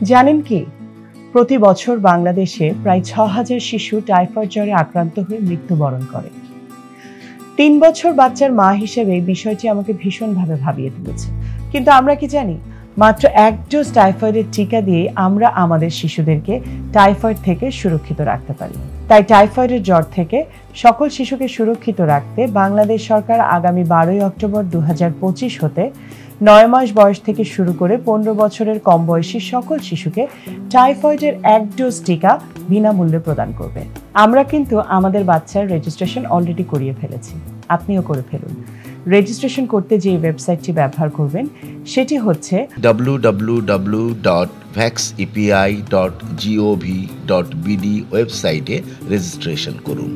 জানেন কি, প্রতি বছর বাংলাদেশে প্রায় ৬,০০০ শিশু টাইফয়েড জ্বরে আক্রান্ত হয়ে মৃত্যুবরণ করে। ৩ বছর বাচ্চার মা হিসেবে বিষয়টি আমাকে ভীষণভাবে ভাবিয়ে তুলেছে। কিন্তু আমরা কি জানি, মাত্র ১ ডোজ টাইফয়েডের টিকা দিয়ে আমরা আমাদের শিশুদেরকে টাইফয়েড থেকে সুরক্ষিত রাখতে পারি। তাই টাইফয়েডের জ্বর থেকে সকল শিশুকে সুরক্ষিত রাখতে বাংলাদেশ সরকার আগামী ১২ অক্টোবর ২০২৫ হতে ৯ মাস বয়স থেকে শুরু করে ১৫ বছরের কম বয়সী সকল শিশুকে টাইফয়েডের ১ ডোজ টিকা বিনামূল্যে প্রদান করবে। আমরা কিন্তু আমাদের বাচ্চার রেজিস্ট্রেশন অলরেডি করিয়ে ফেলেছি, আপনিও করে ফেলুন। রেজিস্ট্রেশন করতে যে ওয়েবসাইটটি ব্যবহার করবেন সেটি হচ্ছে www.vaxepi.gov.bd ওয়েবসাইটে রেজিস্ট্রেশন করুন।